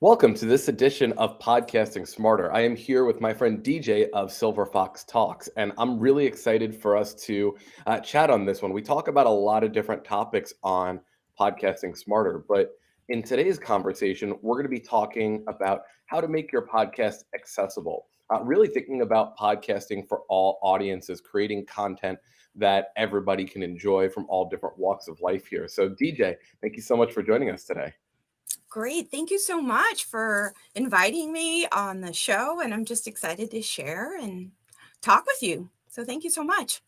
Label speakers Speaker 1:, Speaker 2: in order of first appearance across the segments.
Speaker 1: Welcome to this edition of Podcasting Smarter. I am here with my friend DeeJae of Silver Fox Talks, and I'm really excited for us to chat on this one. We talk about a lot of different topics on Podcasting Smarter, but in today's conversation, we're going to be talking about how to make your podcast accessible. Really thinking about podcasting for all audiences, creating content that everybody can enjoy from all different walks of life here. So, DeeJae, thank you so much for joining us today.
Speaker 2: Great. Thank you so much for inviting me on the show. And I'm just excited to share and talk with you. So thank you so much.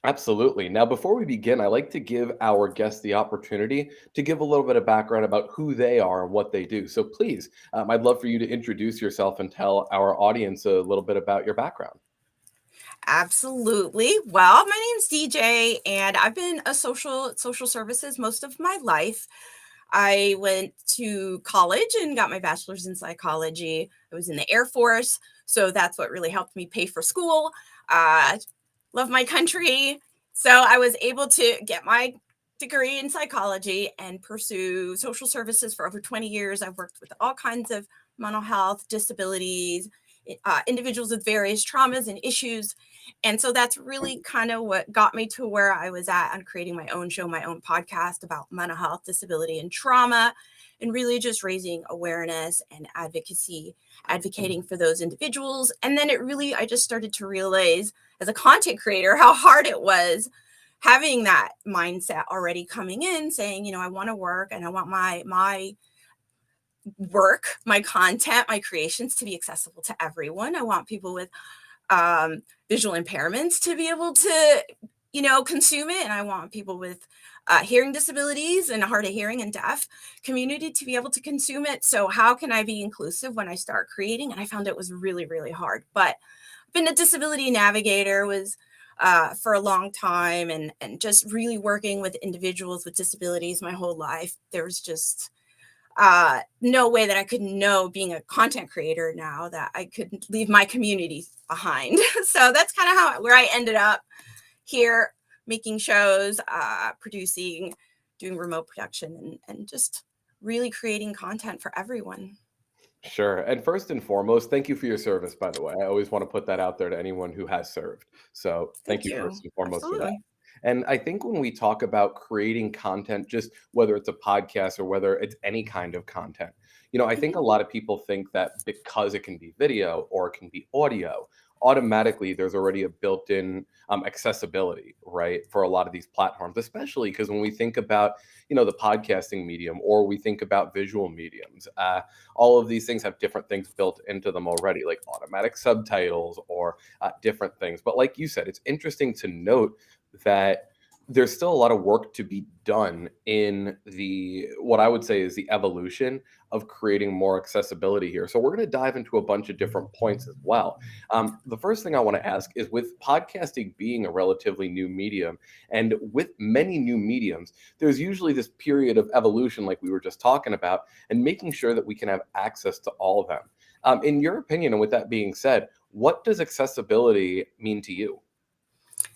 Speaker 1: Absolutely. Now, before we begin, I like to give our guests the opportunity to give a little bit of background about who they are and what they do. So please, I'd love for you to introduce yourself and tell our audience a little bit about your background.
Speaker 2: Absolutely. Well, my name's DeeJae, and I've been a social services most of my life. I went to college and got my bachelor's in psychology. I was in the Air Force, so that's what really helped me pay for school. Love my country, so I was able to get my degree in psychology and pursue social services for over 20 years. I've worked with all kinds of mental health, disabilities, individuals with various traumas and issues. And so that's really kind of what got me to where I was at on creating my own show, my own podcast about mental health, disability, and trauma, and really just raising awareness and advocacy, advocating for those individuals. And then I just started to realize as a content creator how hard it was having that mindset already coming in, saying, I want to work and I want my work, my content, my creations to be accessible to everyone. I want people with visual impairments to be able to, consume it. And I want people with hearing disabilities and hard of hearing and deaf community to be able to consume it. So how can I be inclusive when I start creating? And I found it was really, really hard. But I've been a disability navigator, was for a long time, and just really working with individuals with disabilities my whole life. There's just no way that I could know, being a content creator now, that I could leave my community behind. So that's kind of where I ended up here, making shows, producing, doing remote production, and just really creating content for everyone.
Speaker 1: Sure. And first and foremost, thank you for your service, by the way. I always want to put that out there to anyone who has served. So thank
Speaker 2: Thank
Speaker 1: you
Speaker 2: you.
Speaker 1: first and foremost for that.
Speaker 2: Absolutely.
Speaker 1: And I think when we talk about creating content, just whether it's a podcast or whether it's any kind of content, I think a
Speaker 2: Mhm.
Speaker 1: lot of people think that because it can be video or it can be audio, automatically there's already a built-in accessibility, right, for a lot of these platforms, especially because when we think about, the podcasting medium or we think about visual mediums, all of these things have different things built into them already, like automatic subtitles or different things. But like you said, it's interesting to note that there's still a lot of work to be done in the what I would say is the evolution of creating more accessibility here. So we're going to dive into a bunch of different points as well. The first thing I want to ask is, with podcasting being a relatively new medium, and with many new mediums, there's usually this period of evolution, like we were just talking about, and making sure that we can have access to all of them. In your opinion, and with that being said, what does accessibility mean to you?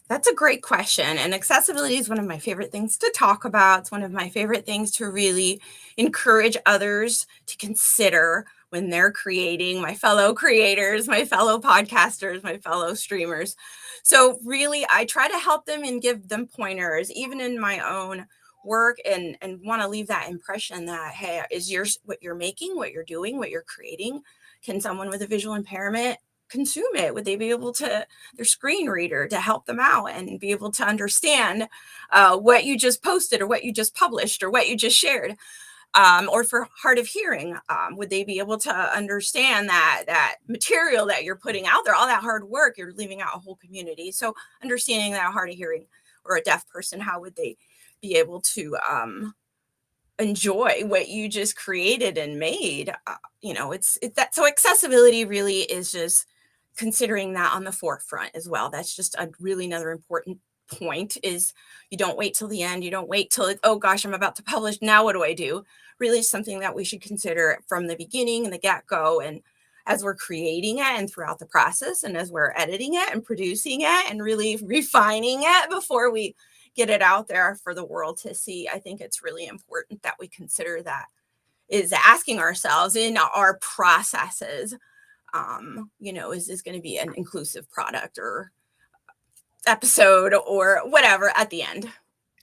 Speaker 2: That's a great question. And accessibility is one of my favorite things to talk about. It's one of my favorite things to really encourage others to consider when they're creating, my fellow creators, my fellow podcasters, my fellow streamers. So, really, I try to help them and give them pointers, even in my own work, and want to leave that impression that, hey, is yours what you're making, what you're doing, what you're creating? Can someone with a visual impairment consume it? Would they be able to, their screen reader to help them out and be able to understand what you just posted or what you just published or what you just shared? Or for hard of hearing, would they be able to understand that material that you're putting out there, all that hard work, you're leaving out a whole community? So understanding that a hard of hearing or a deaf person, how would they be able to enjoy what you just created and made? It's that. So accessibility really is just considering that on the forefront as well. That's just a really another important point, is you don't wait till the end. You don't wait till oh gosh, I'm about to publish, now what do I do? Really something that we should consider from the beginning and the get-go, and as we're creating it and throughout the process, and as we're editing it and producing it and really refining it before we get it out there for the world to see. I think it's really important that we consider that is asking ourselves in our processes, is this going to be an inclusive product or episode or whatever at the end?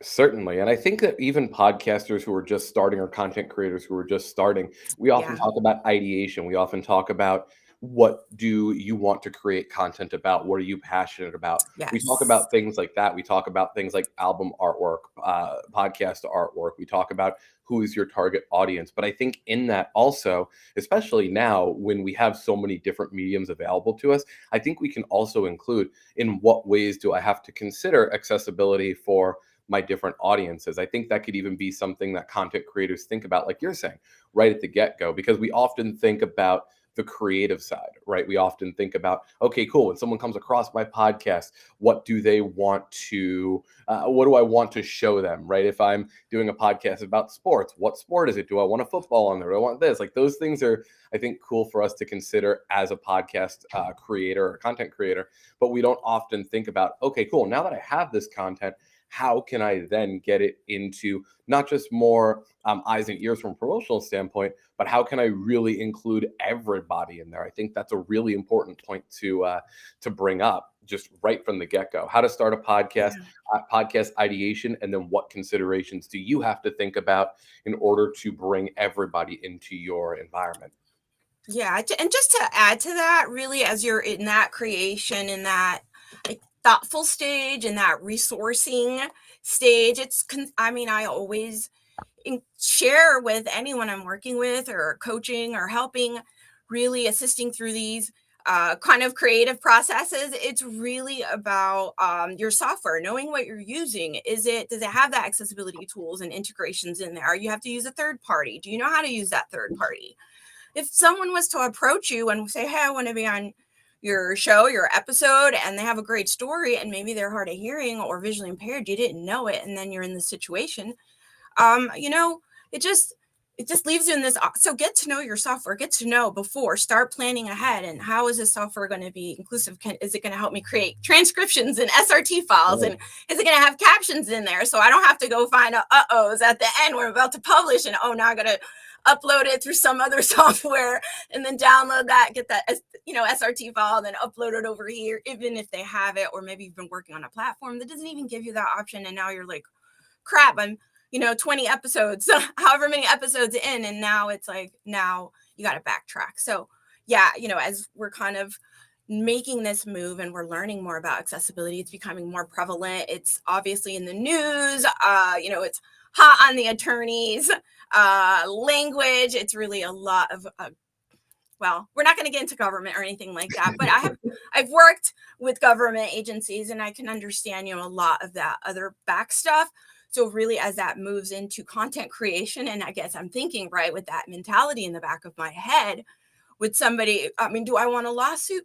Speaker 1: Certainly. And I think that even podcasters who are just starting or content creators who are just starting, we often
Speaker 2: Yeah.
Speaker 1: talk about ideation. We often talk about what do you want to create content about? What are you passionate about? We talk
Speaker 2: Yes.
Speaker 1: about things like that. We talk about things like album artwork, podcast artwork. We talk about who is your target audience. But I think in that also, especially now when we have so many different mediums available to us, I think we can also include in what ways do I have to consider accessibility for my different audiences. I think that could even be something that content creators think about, like you're saying, right at the get go, because we often think about the creative side, right? We often think about, okay, cool. When someone comes across my podcast, what do they want to, what do I want to show them, right? If I'm doing a podcast about sports, what sport is it? Do I want a football on there? Do I want this? Like those things are, I think, cool for us to consider as a podcast creator or content creator. But we don't often think about, okay, cool. Now that I have this content, how can I then get it into not just more eyes and ears from a promotional standpoint, but how can I really include everybody in there? I think that's a really important point to bring up just right from the get go. How to start a podcast,
Speaker 2: Yeah.
Speaker 1: podcast ideation, and then what considerations do you have to think about in order to bring everybody into your environment?
Speaker 2: Yeah, and just to add to that, really, as you're in that creation, in that like thoughtful stage, in that resourcing stage, I always share with anyone I'm working with or coaching or helping, really assisting through these kind of creative processes. It's really about your software, knowing what you're using. Does it have that accessibility tools and integrations in there? You have to use a third party. Do you know how to use that third party? If someone was to approach you and say, hey, I want to be on your show, your episode, and they have a great story, and maybe they're hard of hearing or visually impaired, you didn't know it, and then you're in this situation, um, you know, it just it just leaves you in this. So get to know your software, get to know before, start planning ahead. And how is this software going to be inclusive? Is it going to help me create transcriptions and SRT files? And is it going to have captions in there? So I don't have to go find uh-ohs at the end. We're about to publish and now I got to upload it through some other software and then download that, get that, SRT file, then upload it over here, even if they have it, or maybe you've been working on a platform that doesn't even give you that option. And now you're like, crap, I'm 20 episodes, however many episodes in, and now it's like, now you got to backtrack. So yeah, as we're kind of making this move and we're learning more about accessibility, it's becoming more prevalent. It's obviously in the news, it's hot on the attorneys, language. It's really a lot of well, we're not going to get into government or anything like that, but I've worked with government agencies and I can understand, a lot of that other back stuff. So really, as that moves into content creation, and I guess I'm thinking, right, with that mentality in the back of my head, with somebody, do I want a lawsuit?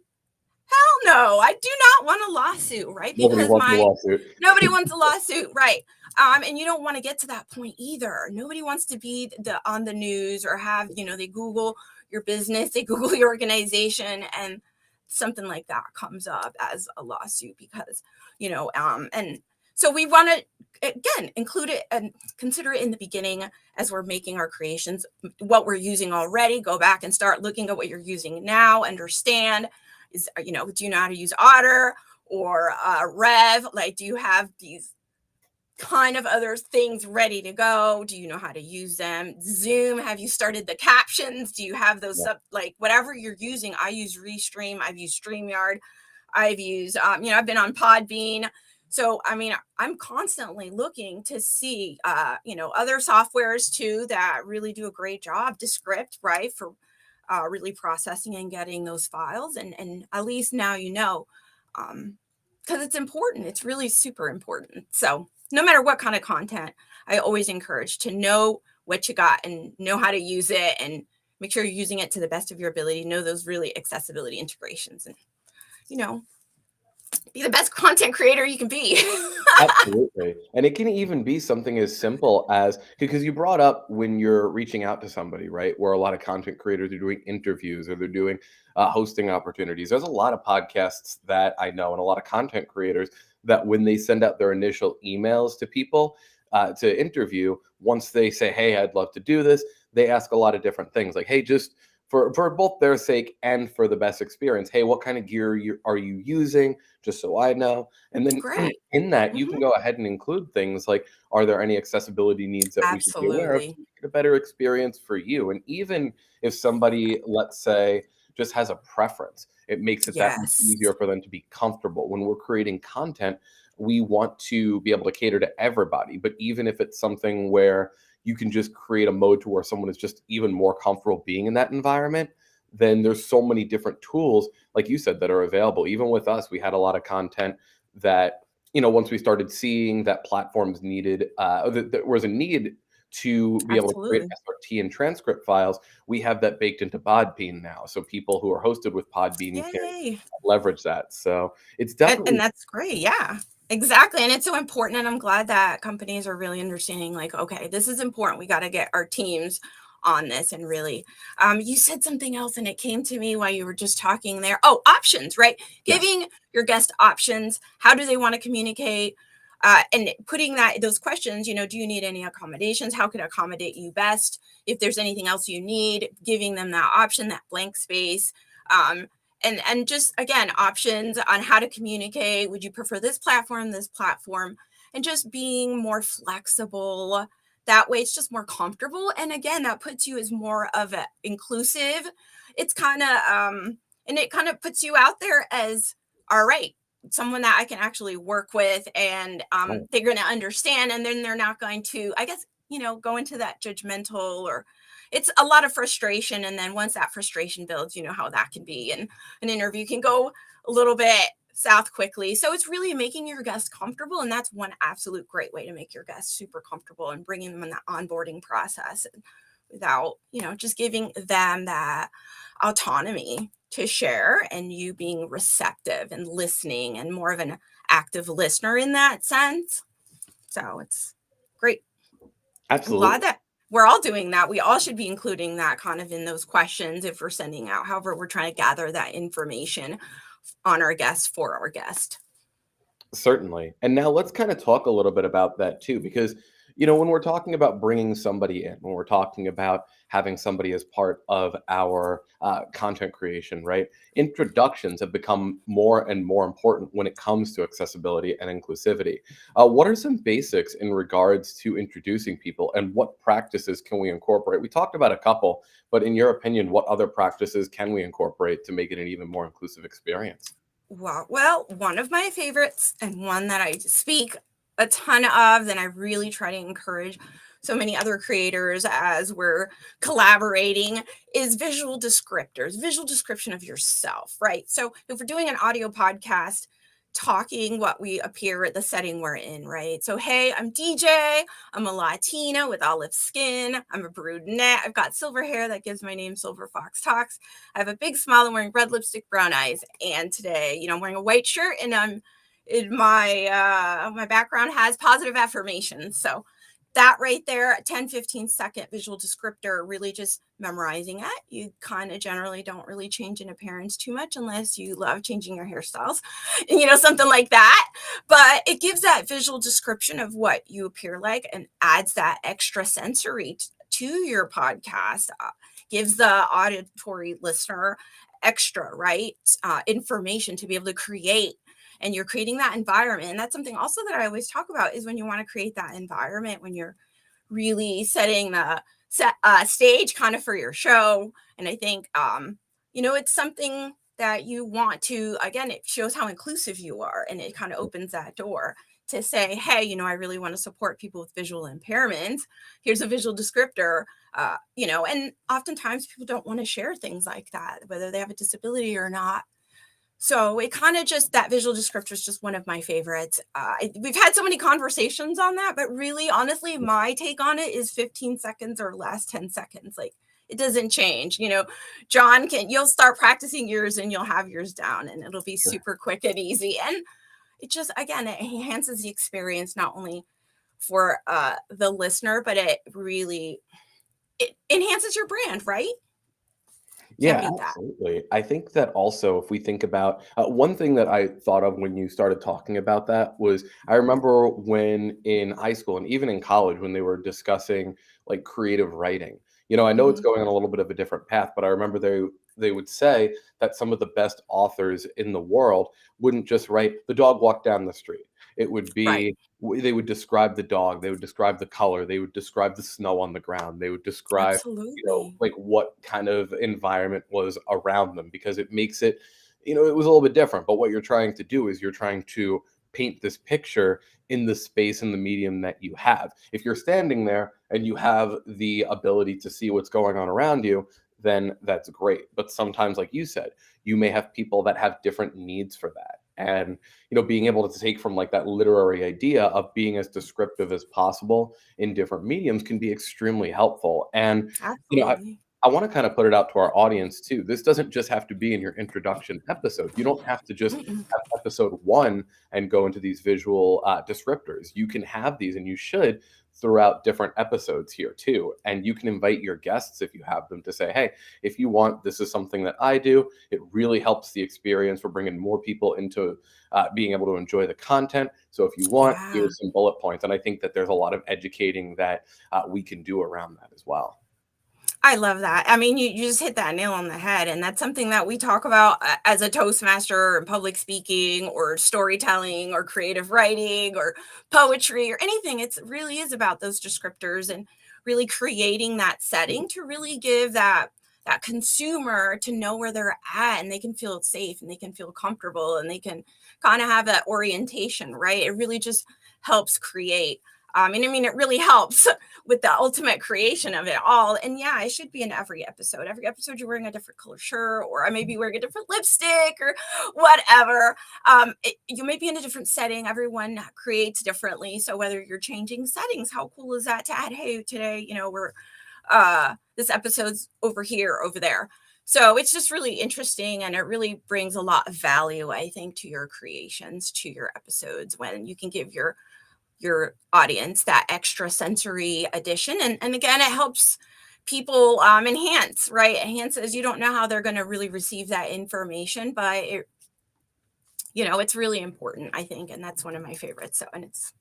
Speaker 2: Hell no, I do not want a lawsuit, right?
Speaker 1: Nobody
Speaker 2: Because
Speaker 1: wants a lawsuit.
Speaker 2: nobody wants a lawsuit, right? And you don't want to get to that point either. Nobody wants to be on the news or have, they Google your business, they Google your organization, and something like that comes up as a lawsuit because, and so we want to again include it and consider it in the beginning as we're making our creations, what we're using already. Go back and start looking at what you're using now, understand do you know how to use Otter or Rev? Like, do you have these kind of other things ready to go? Do you know how to use them? Zoom, have you started the captions? Do you have those like whatever you're using? I use Restream, I've used StreamYard, I've used I've been on Podbean. So I'm constantly looking to see other softwares too that really do a great job, Descript, right, for really processing and getting those files. And at least now because it's important. It's really super important. So no matter what kind of content, I always encourage to know what you got and know how to use it and make sure you're using it to the best of your ability. Know those really accessibility integrations and, be the best content creator you can be.
Speaker 1: Absolutely. And it can even be something as simple as because you brought up when you're reaching out to somebody, right? Where a lot of content creators are doing interviews or they're doing hosting opportunities. There's a lot of podcasts that I know and a lot of content creators that when they send out their initial emails to people to interview, once they say, hey, I'd love to do this, they ask a lot of different things like, hey, just for both their sake and for the best experience, hey, what kind of gear are you using? Just so I know. And then
Speaker 2: Great.
Speaker 1: in that, you
Speaker 2: Mhm.
Speaker 1: can go ahead and include things like, are there any accessibility needs that we should be aware of to
Speaker 2: Absolutely.
Speaker 1: make it a better experience for you? And even if somebody, let's say, just has a preference, it makes it that much
Speaker 2: Yes.
Speaker 1: easier for them to be comfortable. When we're creating content, we want to be able to cater to everybody. But even if it's something where you can just create a mode to where someone is just even more comfortable being in that environment, then there's so many different tools, like you said, that are available. Even with us, we had a lot of content that, once we started seeing that platforms needed, that there was a need to be able to create
Speaker 2: Absolutely.
Speaker 1: SRT and transcript files, we have that baked into Podbean now. So people who are hosted with Podbean can
Speaker 2: Yay.
Speaker 1: leverage that. So it's
Speaker 2: And
Speaker 1: definitely
Speaker 2: that's great. Yeah. Exactly. And it's so important. And I'm glad that companies are really understanding, like, okay, this is important. We got to get our teams on this. And really, you said something else and it came to me while you were just talking there. Oh, options, right?
Speaker 1: yes.
Speaker 2: Giving your guest options. How do they want to communicate? And putting those questions, do you need any accommodations? How can I accommodate you best? If there's anything else you need, giving them that option, that blank space. Um, and just again, options on how to communicate. Would you prefer this platform, and just being more flexible, that way it's just more comfortable, and again, that puts you as more of a inclusive. It's kind of and it kind of puts you out there as, all right, someone that I can actually work with, and
Speaker 1: Right.
Speaker 2: they're going to understand, and then they're not going to, I guess, go into that judgmental, or it's a lot of frustration. And then once that frustration builds, you know how that can be. And an interview can go a little bit south quickly. So it's really making your guests comfortable. And that's one absolute great way to make your guests super comfortable and bringing them in that onboarding process, and without, just giving them that autonomy to share, and you being receptive and listening and more of an active listener in that sense. So it's great. I'm glad
Speaker 1: Absolutely.
Speaker 2: that we're all doing that. We all should be including that kind of in those questions if we're sending out. However, we're trying to gather that information on our guest for our guest.
Speaker 1: Certainly. And now let's kind of talk a little bit about that too, because, when we're talking about bringing somebody in, when we're talking about having somebody as part of our content creation, right? Introductions have become more and more important when it comes to accessibility and inclusivity. What are some basics in regards to introducing people, and what practices can we incorporate? We talked about a couple, but in your opinion, what other practices can we incorporate to make it an even more inclusive experience?
Speaker 2: Well, one of my favorites, and one that I speak a ton of, then I really try to encourage so many other creators as we're collaborating, is visual descriptors, visual description of yourself, right? So if we're doing an audio podcast, talking what we appear at the setting we're in, right? So, hey, I'm DeeJae. I'm a Latina with olive skin. I'm a brunette. I've got silver hair that gives my name Silver Fox Talks. I have a big smile. I'm wearing red lipstick, brown eyes. And today, I'm wearing a white shirt, and I'm in my background has positive affirmations. So that right there, a 10-15 second visual descriptor, really just memorizing it. You kind of generally don't really change in appearance too much unless you love changing your hairstyles, something like that. But it gives that visual description of what you appear like, and adds that extra sensory to your podcast, gives the auditory listener extra, right? Information to be able to create. And you're creating that environment. And that's something also that I always talk about, is when you want to create that environment, when you're really setting the stage kind of for your show. And I think, it's something that you want to, again, it shows how inclusive you are, and it kind of opens that door to say, hey, I really want to support people with visual impairments. Here's a visual descriptor. And oftentimes people don't want to share things like that, whether they have a disability or not. So it kind of just, that visual descriptor is just one of my favorites. We've had so many conversations on that, but really, honestly, my take on it is 15 seconds or less, 10 seconds. Like, it doesn't change. You'll start practicing yours and you'll have yours down, and it'll be
Speaker 1: Sure.
Speaker 2: super quick and easy. And it just, again, it enhances the experience, not only for the listener, but it enhances your brand, right? Can't
Speaker 1: Yeah,
Speaker 2: beat that.
Speaker 1: absolutely. I think that also, if we think about one thing that I thought of when you started talking about that was, I remember when in high school and even in college when they were discussing like creative writing. I know it's
Speaker 2: Mhm.
Speaker 1: going on a little bit of a different path, but I remember they would say that some of the best authors in the world wouldn't just write the dog walked down the street. It would
Speaker 2: Right.
Speaker 1: be they would describe the dog, they would describe the color, they would describe the snow on the ground, they would describe,
Speaker 2: Absolutely.
Speaker 1: like what kind of environment was around them, because it makes it, it was a little bit different. But what you're trying to do is you're trying to paint this picture in the space and the medium that you have. If you're standing there and you have the ability to see what's going on around you, then that's great. But sometimes, like you said, you may have people that have different needs for that. And, being able to take from like that literary idea of being as descriptive as possible in different mediums can be extremely helpful. And, you know, I,
Speaker 2: Absolutely.
Speaker 1: I want to kind of put it out to our audience too. This doesn't just have to be in your introduction episode. You don't have to just
Speaker 2: Mm-mm.
Speaker 1: have episode one and go into these visual descriptors. You can have these, and you should, throughout different episodes here too. And you can invite your guests, if you have them, to say, hey, if you want, this is something that I do. It really helps the experience. We're bringing more people into being able to enjoy the content. So if you want,
Speaker 2: Yeah.
Speaker 1: here's some bullet points. And I think that there's a lot of educating that we can do around that as well.
Speaker 2: I love that. I mean, you just hit that nail on the head. And that's something that we talk about as a Toastmaster and public speaking or storytelling or creative writing or poetry or anything. It really is about those descriptors and really creating that setting to really give that consumer to know where they're at, and they can feel safe and they can feel comfortable and they can kind of have that orientation, right? It really just helps create. And I mean, it really helps with the ultimate creation of it all. And yeah, I should be in every episode. Every episode, you're wearing a different color shirt, or I may be wearing a different lipstick, or whatever. You may be in a different setting. Everyone creates differently. So whether you're changing settings, how cool is that to add? Hey, today, we're this episode's over here, over there. So it's just really interesting, and it really brings a lot of value, I think, to your creations, to your episodes, when you can give your audience that extra sensory addition. And again, it helps people enhance, right? Enhances. You don't know how they're going to really receive that information, but it's really important, I think. And that's one of my favorites. So, and it's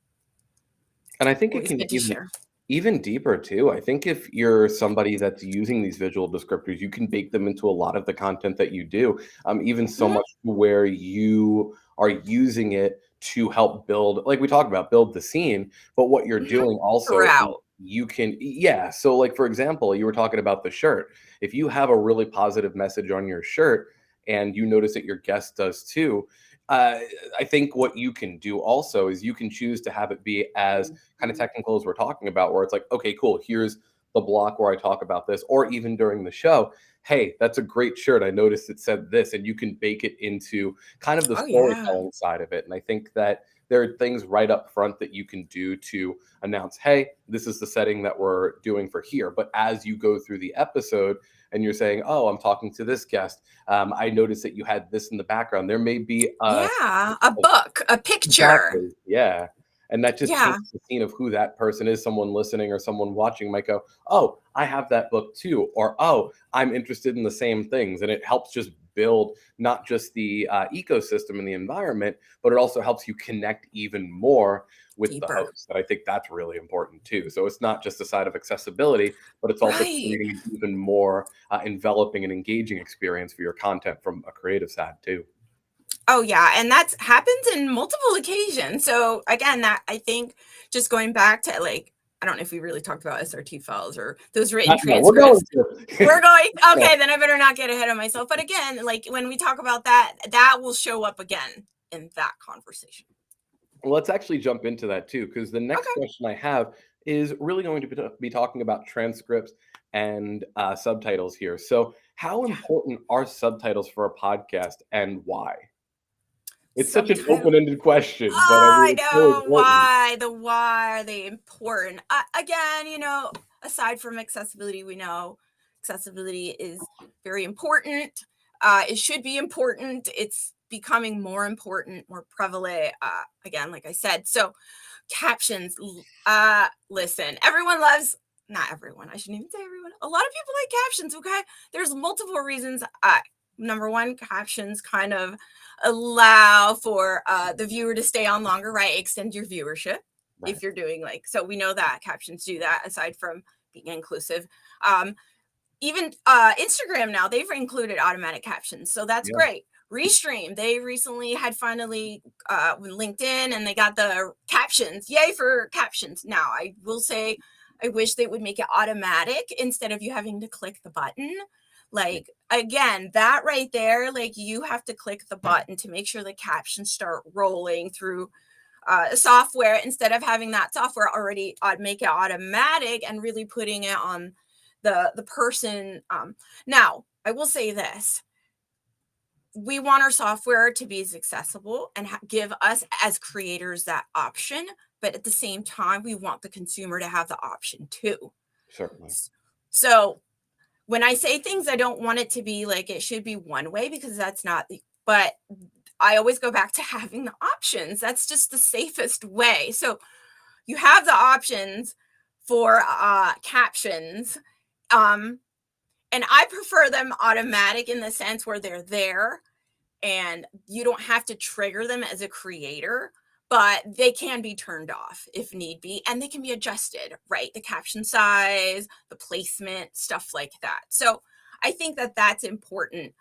Speaker 1: And I think it
Speaker 2: always
Speaker 1: can
Speaker 2: good to share.
Speaker 1: even deeper too. I think if you're somebody that's using these visual descriptors, you can bake them into a lot of the content that you do. Even so
Speaker 2: Mhm.
Speaker 1: much to where you are using it to help build, like we talked about, build the scene. But what you're
Speaker 2: Mhm.
Speaker 1: doing also is
Speaker 2: Throughout.
Speaker 1: you can, yeah. So, like for example, you were talking about the shirt. If you have a really positive message on your shirt, and you notice that your guest does too, uh, I think what you can do also is you can choose to have it be as kind of technical as we're talking about, where it's like, okay, cool, here's the block where I talk about this, or even during the show, hey, that's a great shirt. I noticed it said this, and you can bake it into kind of the
Speaker 2: Oh, yeah.
Speaker 1: storytelling side of it. And I think that there are things right up front that you can do to announce, hey, this is the setting that we're doing for here. But as you go through the episode and you're saying, oh, I'm talking to this guest, I noticed that you had this in the background. There may be
Speaker 2: Yeah. A book, a picture.
Speaker 1: exactly. Yeah. And that just
Speaker 2: Yeah.
Speaker 1: paints the scene of who that person is. Someone listening or someone watching might go, oh, I have that book too. Or, oh, I'm interested in the same things. And it helps just build not just the ecosystem and the environment, but it also helps you connect even more with the
Speaker 2: Deeper.
Speaker 1: host. And I think that's really important too. So it's not just a side of accessibility, but it's also
Speaker 2: Right.
Speaker 1: creating an even more enveloping and engaging experience for your content from a creative side too.
Speaker 2: Oh, yeah, and that's happens in multiple occasions. So again, that I think, just going back to, like, I don't know if we really talked about SRT files or those written
Speaker 1: No, we're going
Speaker 2: transcripts.
Speaker 1: to.
Speaker 2: We're going,
Speaker 1: Yeah.
Speaker 2: okay, then I better not get ahead of myself. But again, like when we talk about that, that will show up again in that conversation.
Speaker 1: Well, let's actually jump into that too, because the next
Speaker 2: Okay.
Speaker 1: question I have is really going to be talking about transcripts and subtitles here. So, how
Speaker 2: Yeah.
Speaker 1: important are subtitles for a podcast, and why? It's such an
Speaker 2: Subtitle.
Speaker 1: open-ended question, but I
Speaker 2: Oh, I
Speaker 1: mean, it's so
Speaker 2: know
Speaker 1: important.
Speaker 2: why. The why are they important? Again, aside from accessibility, we know accessibility is very important. It should be important. It's becoming more important, more prevalent. Again, like I said, so captions. Listen, everyone loves. Not everyone. I shouldn't even say everyone. A lot of people like captions. Okay, there's multiple reasons. Number one, captions kind of allow for the viewer to stay on longer, right? Extend your viewership if
Speaker 1: Right.
Speaker 2: you're doing, like, so we know that captions do that, aside from being inclusive. Even Instagram now, they've included automatic captions, so that's
Speaker 1: Yeah.
Speaker 2: great. Restream, they recently had finally with LinkedIn, and they got the captions. Yay for captions. Now, I will say, I wish they would make it automatic instead of you having to click the button. Like, again, that right there, like, you have to click the button to make sure the captions start rolling through software, instead of having that software already make it automatic and really putting it on the person. Now, I will say this: we want our software to be as accessible and give us as creators that option, but at the same time, we want the consumer to have the option too.
Speaker 1: Certainly.
Speaker 2: So when I say things, I don't want it to be like it should be one way, because that's not the, but I always go back to having the options. That's just the safest way. So you have the options for captions. And I prefer them automatic in the sense where they're there and you don't have to trigger them as a creator, but they can be turned off if need be, and they can be adjusted, right? The caption size, the placement, stuff like that. So I think that that's important.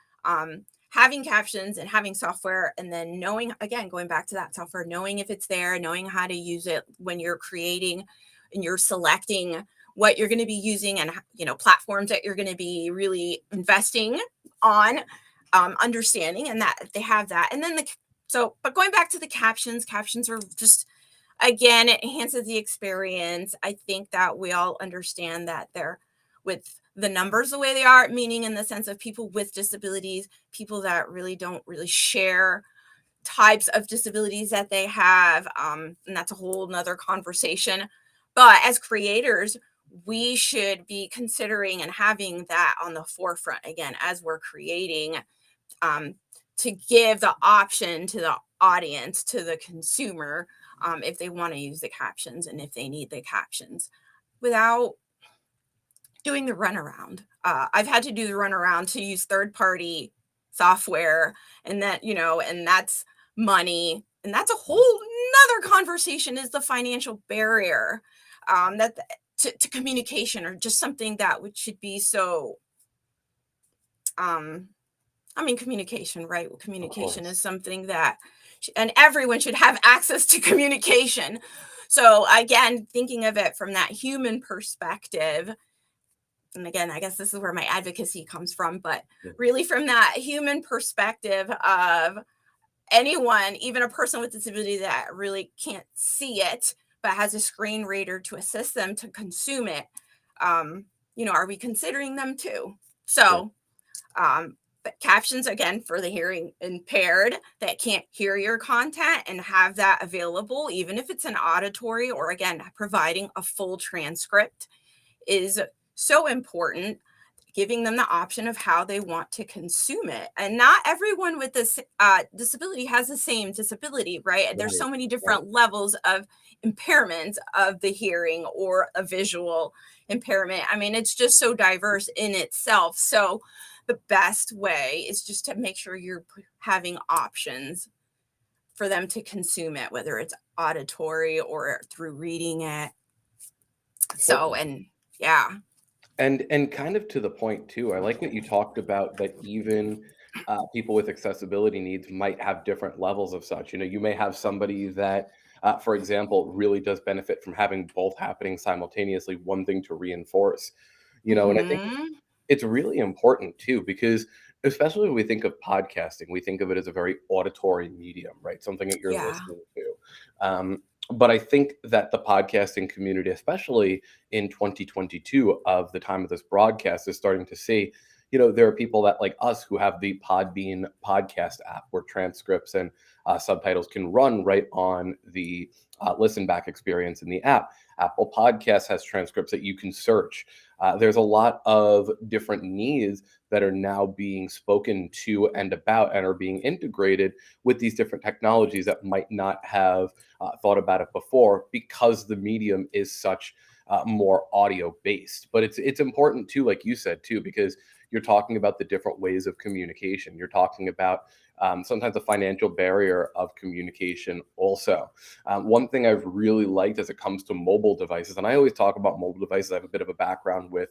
Speaker 2: Having captions and having software, and then knowing, again, going back to that software, knowing if it's there, knowing how to use it when you're creating and you're selecting what you're going to be using, and platforms that you're going to be really investing on, understanding, and that they have that. And then but going back to the captions are just, again, it enhances the experience. I think that we all understand that they're, with the numbers the way they are, meaning in the sense of people with disabilities, people that really don't really share types of disabilities that they have, and that's a whole nother conversation. But as creators, we should be considering and having that on the forefront, again, as we're creating, to give the option to the audience, to the consumer, if they want to use the captions and if they need the captions, without doing the runaround. I've had to do the runaround to use third-party software, and and that's money, and that's a whole nother conversation, is the financial barrier, that to communication, or just something that should be so. Communication, right? Well,
Speaker 1: Of
Speaker 2: communication
Speaker 1: course.
Speaker 2: is something that, and everyone should have access to communication. So again, thinking of it from that human perspective, and again, I guess this is where my advocacy comes from, but
Speaker 1: Yeah.
Speaker 2: really from that human perspective of anyone, even a person with disability that really can't see it, but has a screen reader to assist them to consume it. Are we considering them too?
Speaker 1: Sure.
Speaker 2: So, but captions, again, for the hearing impaired that can't hear your content, and have that available, even if it's an auditory, or again, providing a full transcript, is so important. Giving them the option of how they want to consume it. And not everyone with this disability has the same disability, right? There's
Speaker 1: Right.
Speaker 2: so many
Speaker 1: Right.
Speaker 2: different levels of impairment of the hearing, or a visual impairment. I mean, it's just so diverse in itself. So the best way is just to make sure you're having options for them to consume it, whether it's auditory or through reading it. So,
Speaker 1: Certainly.
Speaker 2: and yeah.
Speaker 1: And kind of to the point too, I like what you talked about, that even people with accessibility needs might have different levels of such. You may have somebody that, for example, really does benefit from having both happening simultaneously, one thing to reinforce. And I think
Speaker 2: Hmm.
Speaker 1: it's really important too, because especially when we think of podcasting, we think of it as a very auditory medium, right? Something that you're
Speaker 2: Yeah.
Speaker 1: listening to. But I think that the podcasting community, especially in 2022, of the time of this broadcast, is starting to see, there are people that, like us, who have the Podbean podcast app, where transcripts and subtitles can run right on the listen back experience in the app. Apple Podcasts has transcripts that you can search. There's a lot of different needs that are now being spoken to and about, and are being integrated with these different technologies that might not have thought about it before, because the medium is such more audio based. But it's important too, like you said too, because you're talking about the different ways of communication. You're talking about sometimes a financial barrier of communication also. One thing I've really liked as it comes to mobile devices, and I always talk about mobile devices, I have a bit of a background with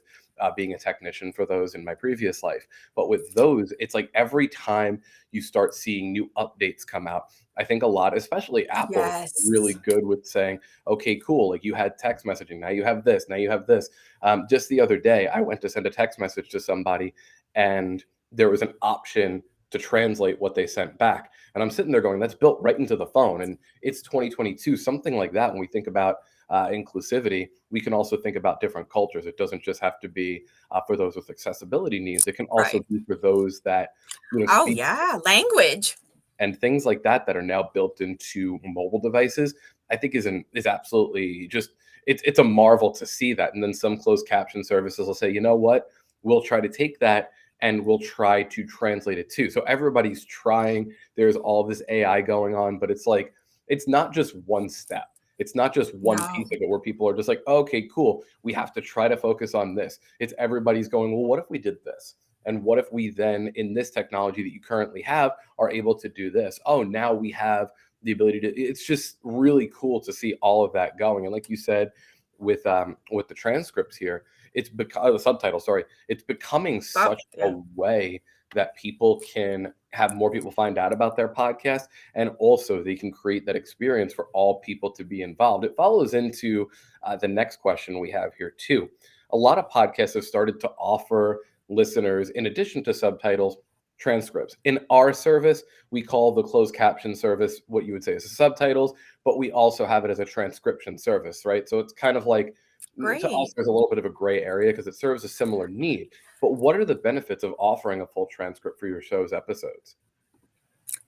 Speaker 1: being a technician for those in my previous life. But with those, it's like every time you start seeing new updates come out, I think a lot, especially Apple, is really
Speaker 2: Yes.
Speaker 1: good with saying, okay, cool, like you had text messaging, now you have this, now you have this. Just the other day, I went to send a text message to somebody, and there was an option to translate what they sent back. And I'm sitting there going, that's built right into the phone. And it's 2022, something like that. When we think about inclusivity, we can also think about different cultures. It doesn't just have to be for those with accessibility needs. It can also
Speaker 2: Right.
Speaker 1: be for those that,
Speaker 2: Oh,
Speaker 1: speak,
Speaker 2: yeah. Language.
Speaker 1: and things like that are now built into mobile devices. I think is absolutely just, it's a marvel to see that. And then some closed caption services will say, you know what, we'll try to take that and we'll try to translate it too. So everybody's trying. There's all this AI going on, but it's like it's not just one step. It's not just one piece
Speaker 2: No.
Speaker 1: of it where people are just like, okay, cool. We have to try to focus on this. It's everybody's going, well, what if we did this? And what if we then, in this technology that you currently have, are able to do this? Oh, now we have the ability to. It's just really cool to see all of that going. And like you said, with the transcripts here, it's because the subtitles. Sorry, it's becoming
Speaker 2: Oh,
Speaker 1: such a
Speaker 2: yeah.
Speaker 1: way that people can have more people find out about their podcast, and also they can create that experience for all people to be involved. It follows into the next question we have here too. A lot of podcasts have started to offer listeners, in addition to subtitles, transcripts. In our service, we call the closed caption service what you would say is subtitles, but we also have it as a transcription service, right? So it's kind of like, to us,
Speaker 2: Great.
Speaker 1: there's a little bit of a gray area because it serves a similar need. But what are the benefits of offering a full transcript for your show's episodes?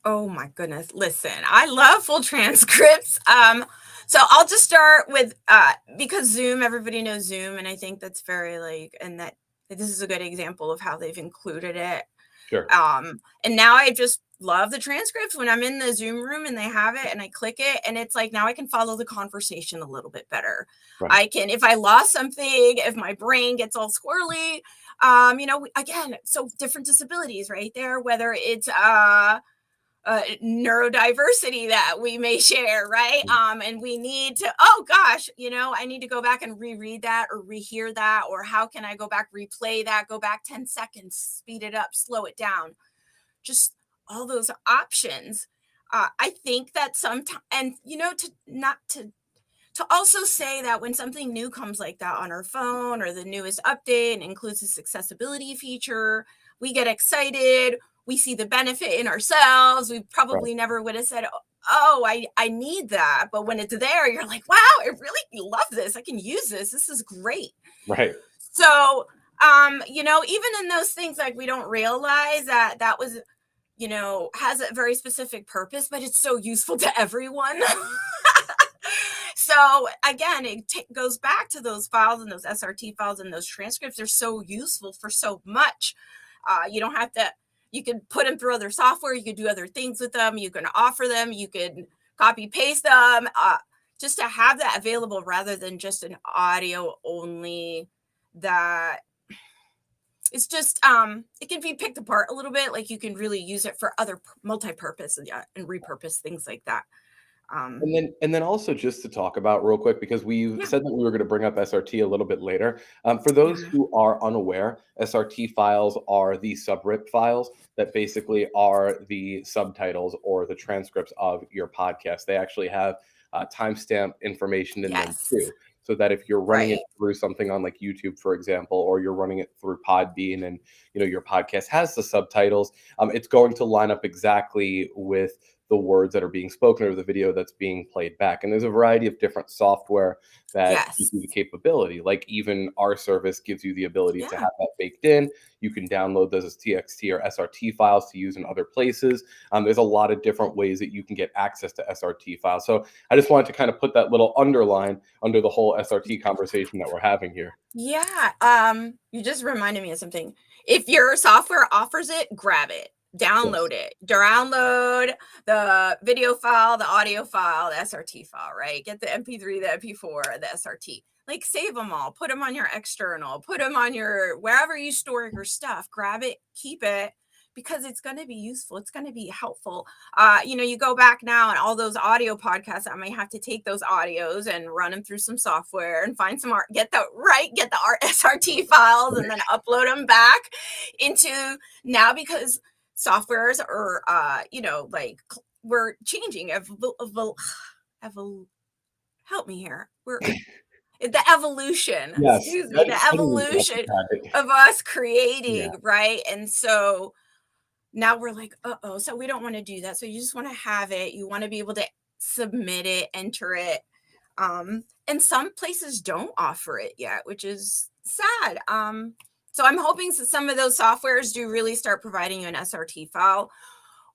Speaker 2: Oh my goodness. Listen, I love full transcripts. So I'll just start with because Zoom, everybody knows Zoom, and I think that's very like, and that this is a good example of how they've included it.
Speaker 1: Sure.
Speaker 2: And now I just love the transcripts when I'm in the Zoom room and they have it and I click it, and it's like now I can follow the conversation a little bit better.
Speaker 1: Right.
Speaker 2: I can, if I lost something, if my brain gets all squirrely, again, so different disabilities right there, whether it's neurodiversity that we may share, right? And we need to, oh gosh, I need to go back and reread that or rehear that, or how can I go back, replay that, go back 10 seconds, speed it up, slow it down, just all those options. I think that sometimes, and to not to also say that when something new comes like that on our phone, or the newest update and includes this accessibility feature, we get excited. We see the benefit in ourselves. We
Speaker 1: Right.
Speaker 2: probably never would have said, "Oh, I need that." But when it's there, you're like, "Wow, I really love this. I can use this. This is great."
Speaker 1: Right.
Speaker 2: So, even in those things, like we don't realize that that was, has a very specific purpose, but it's so useful to everyone. So again, goes back to those files and those SRT files and those transcripts. They're so useful for so much. You don't have to, you can put them through other software. You could do other things with them. You can offer them. You can copy paste them. Just to have that available rather than just an audio only, that it's just it can be picked apart a little bit. Like you can really use it for other multi-purpose, and repurpose things like that. um
Speaker 1: And then also just to talk about real quick, because we
Speaker 2: yeah.
Speaker 1: said that we were going to bring up SRT a little bit later. For those
Speaker 2: Yeah.
Speaker 1: who are unaware, SRT files are the subrip files that basically are the subtitles or the transcripts of your podcast. They actually have timestamp information in them
Speaker 2: Yes.
Speaker 1: too, so that if you're running it
Speaker 2: Right.
Speaker 1: through something on like YouTube, for example, or you're running it through Podbean, and your podcast has the subtitles, it's going to line up exactly with the words that are being spoken or the video that's being played back. And there's a variety of different software that give
Speaker 2: Yes.
Speaker 1: you the capability. Like even our service gives you the ability to
Speaker 2: Yeah.
Speaker 1: have that baked in. You can download those as TXT or SRT files to use in other places. There's a lot of different ways that you can get access to SRT files. So I just wanted to kind of put that little underline under the whole SRT conversation that we're having here.
Speaker 2: Yeah. You just reminded me of something. If your software offers it, grab it.
Speaker 1: Yes.
Speaker 2: Download it. Download the video file, the audio file, the SRT file, right? Get the MP3, the MP4, the SRT. like save them all, put them on your external, put them on your wherever you store your stuff, grab it, keep it, because it's going to be useful. It's going to be helpful. You go back now and all those audio podcasts, I might have to take those audios and run them through some software and find some art, get the SRT files and then upload them back into now, because softwares are, like we're changing. Help me here. We're the evolution,
Speaker 1: Yes,
Speaker 2: excuse me, the
Speaker 1: that's
Speaker 2: evolution
Speaker 1: it.
Speaker 2: of us
Speaker 1: Yeah.
Speaker 2: creating, right? And so now we're like, uh-oh, so we don't want to do that. So you just want to have it. You want to be able to submit it, enter it. And some places don't offer it yet, which is sad. So I'm hoping that some of those softwares do really start providing you an SRT file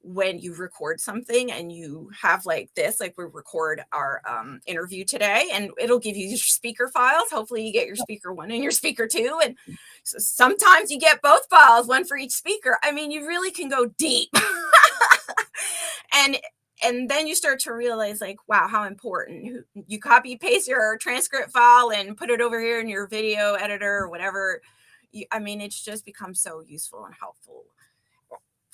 Speaker 2: when you record something, and you have like this, like we record our interview today, and it'll give you your speaker files. Hopefully you get your speaker 1 and your speaker 2, and so sometimes you get both files, one for each speaker. I mean, you really can go deep. and then you start to realize, like, wow, how important. You copy paste your transcript file and put it over here in your video editor or whatever. It's just become so useful and helpful,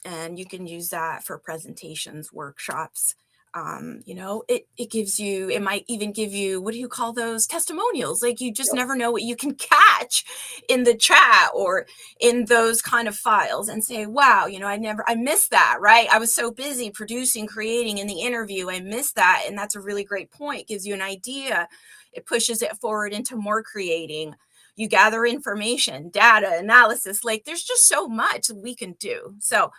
Speaker 2: and you can use that for presentations, workshops. It gives you, it might even give you, what do you call those, testimonials? Like, you just never know what you can catch in the chat or in those kind of files and say, wow, I missed that, right? I was so busy producing, creating in the interview, I missed that. And that's a really great point. It gives you an idea. It pushes it forward into more creating. You gather information, data, analysis. Like, there's just so much we can do. So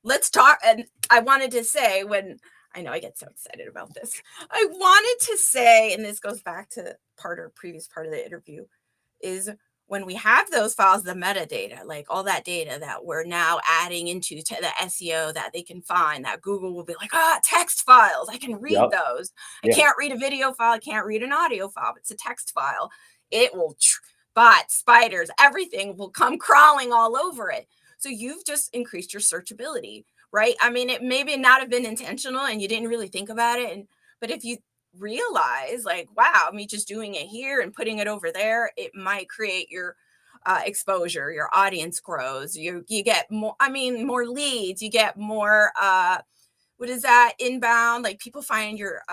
Speaker 2: let's talk. And I wanted to say, when I know I get so excited about this, I wanted to say, and this goes back to previous part of the interview, is when we have those files, the metadata, like all that data that we're now adding into the SEO that they can find, that Google will be like, text files, I can read those.
Speaker 1: Yeah.
Speaker 2: I can't read a video file, I can't read an audio file, but it's a text file. It will, bots, spiders, everything will come crawling all over it. So you've just increased your searchability, right? It maybe not have been intentional and you didn't really think about it. But if you realize, like, wow, me just doing it here and putting it over there, it might create your exposure, your audience grows, you get more, more leads, you get more, what is that, inbound, like people find your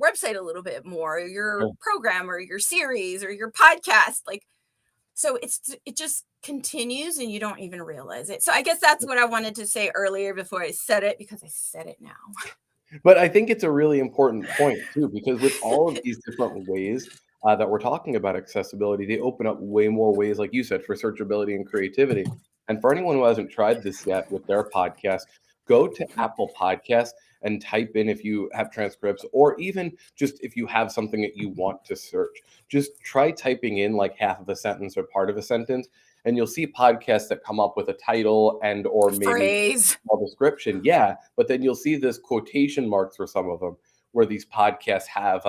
Speaker 2: website a little bit more, your program or your series or your podcast, like, so it just continues and you don't even realize it. So I guess that's what I wanted to say earlier before I said it, because I said it now.
Speaker 1: But I think it's a really important point too, because with all of these different ways that we're talking about accessibility, they open up way more ways, like you said, for searchability and creativity. And for anyone who hasn't tried this yet with their podcast, go to Apple Podcasts and type in, if you have transcripts, or even just if you have something that you want to search, just try typing in like half of a sentence or part of a sentence, and you'll see podcasts that come up with a title and or maybe
Speaker 2: phrase,
Speaker 1: a description. Yeah, but then you'll see this quotation marks for some of them where these podcasts have,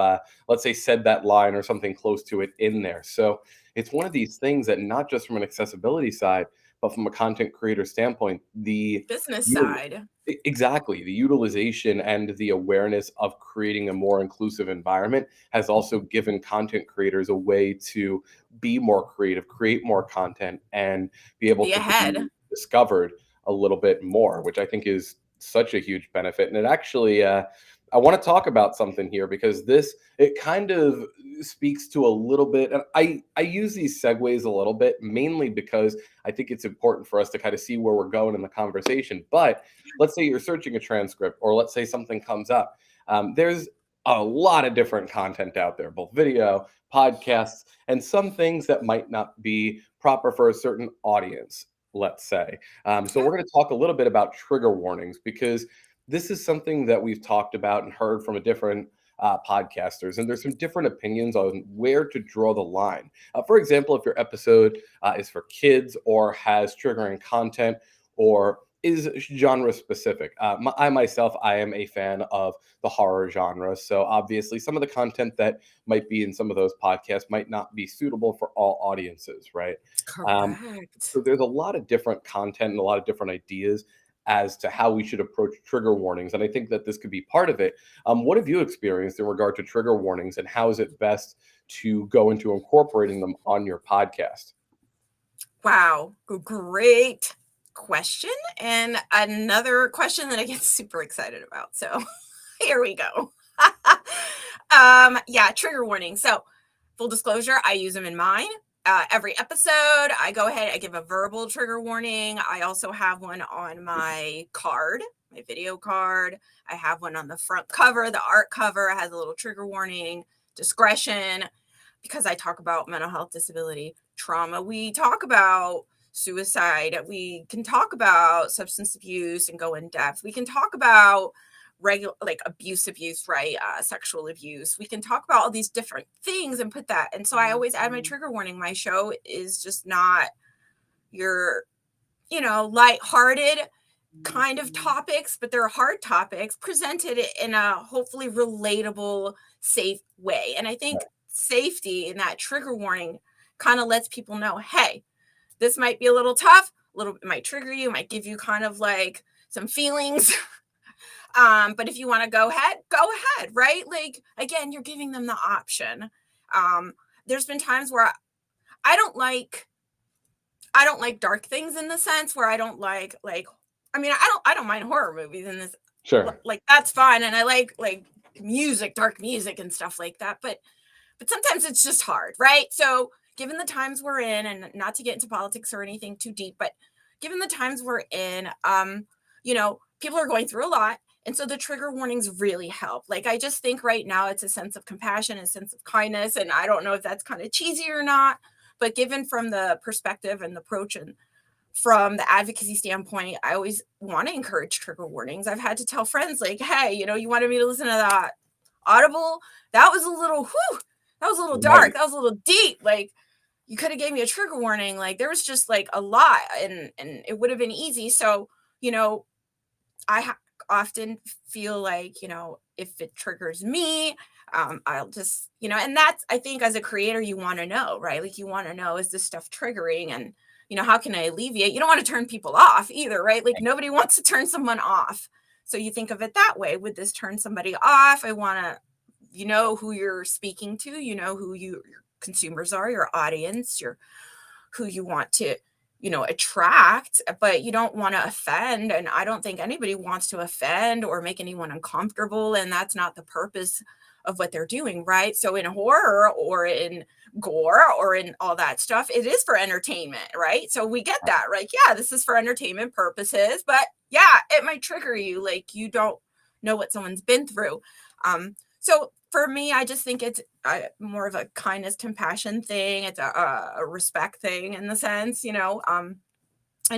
Speaker 1: let's say, said that line or something close to it in there. So it's one of these things that not just from an accessibility side, but from a content creator standpoint, the
Speaker 2: business side.
Speaker 1: Exactly. The utilization and the awareness of creating a more inclusive environment has also given content creators a way to be more creative, create more content, and be able to be discovered a little bit more, which I think is such a huge benefit. And it actually, I want to talk about something here because it kind of speaks to a little bit. And I use these segues a little bit, mainly because I think it's important for us to kind of see where we're going in the conversation. But let's say you're searching a transcript, or let's say something comes up. There's a lot of different content out there, both video, podcasts, and some things that might not be proper for a certain audience, let's say. So we're going to talk a little bit about trigger warnings, because this is something that we've talked about and heard from a different podcasters, and there's some different opinions on where to draw the line. For example, if your episode is for kids or has triggering content or is genre specific. I myself, I am a fan of the horror genre. So obviously some of the content that might be in some of those podcasts might not be suitable for all audiences, right?
Speaker 2: Correct.
Speaker 1: So there's a lot of different content and a lot of different ideas as to how we should approach trigger warnings. And I think that this could be part of it. What have you experienced in regard to trigger warnings, and how is it best to go into incorporating them on your podcast?
Speaker 2: Wow, great question. And another question that I get super excited about. So here we go. Yeah, trigger warning. So full disclosure, I use them in mine. Every episode, I go ahead, I give a verbal trigger warning. I also have one on my card, my video card. I have one on the front cover, the art cover has a little trigger warning, discretion, because I talk about mental health, disability, trauma. We talk about suicide. We can talk about substance abuse and go in depth. We can talk about regular, like abuse, right? Sexual abuse. We can talk about all these different things and put that. And so I always add my trigger warning. My show is just not your, lighthearted kind of topics, but they're hard topics presented in a hopefully relatable, safe way. And I think safety in that trigger warning kind of lets people know, hey, this might be a little tough, it might trigger you, might give you kind of like some feelings. But if you want to go ahead, right? Like, again, you're giving them the option. There's been times where I don't like dark things, in the sense where I don't like, I don't mind horror movies in this.
Speaker 1: Sure.
Speaker 2: Like, that's fine. And I like music, dark music and stuff like that. But sometimes it's just hard, right? So given the times we're in, and not to get into politics or anything too deep, but given the times we're in, people are going through a lot. And so the trigger warnings really help. Like, I just think right now it's a sense of compassion, a sense of kindness. And I don't know if that's kind of cheesy or not, but given from the perspective and the approach and from the advocacy standpoint, I always want to encourage trigger warnings. I've had to tell friends, like, hey, you wanted me to listen to that Audible? That was a little, that was a little dark. That was a little deep. Like, you could have gave me a trigger warning. Like, there was just like a lot, and it would have been easy. So, I often feel like, if it triggers me, I'll just, and that's, I think as a creator, you want to know, right? Like, you want to know, is this stuff triggering? And, how can I alleviate? You don't want to turn people off either, right? Like, nobody wants to turn someone off. So you think of it that way. Would this turn somebody off? I want to, who you're speaking to, who your consumers are, your audience, who you want to, attract, but you don't want to offend. And I don't think anybody wants to offend or make anyone uncomfortable. And that's not the purpose of what they're doing, right? So in horror or in gore or in all that stuff, it is for entertainment, right? So we get that, right? Yeah, this is for entertainment purposes, but yeah, it might trigger you. Like, you don't know what someone's been through. So for me, I just think it's more of a kindness, compassion thing. It's a respect thing, in the sense, and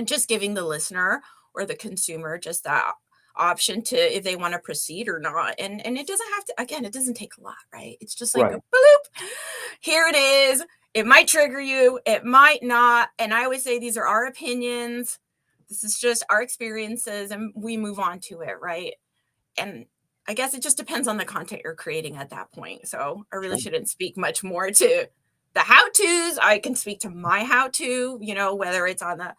Speaker 2: just giving the listener or the consumer just that option to, if they want to proceed or not. And it doesn't have to, again, it doesn't take a lot, right? It's just like,
Speaker 1: Right.
Speaker 2: bloop, here it is. It might trigger you, it might not. And I always say, these are our opinions. This is just our experiences, and we move on to it, right? And I guess it just depends on the content you're creating at that point. So I really shouldn't speak much more to the how-tos. I can speak to my how-to, whether it's on the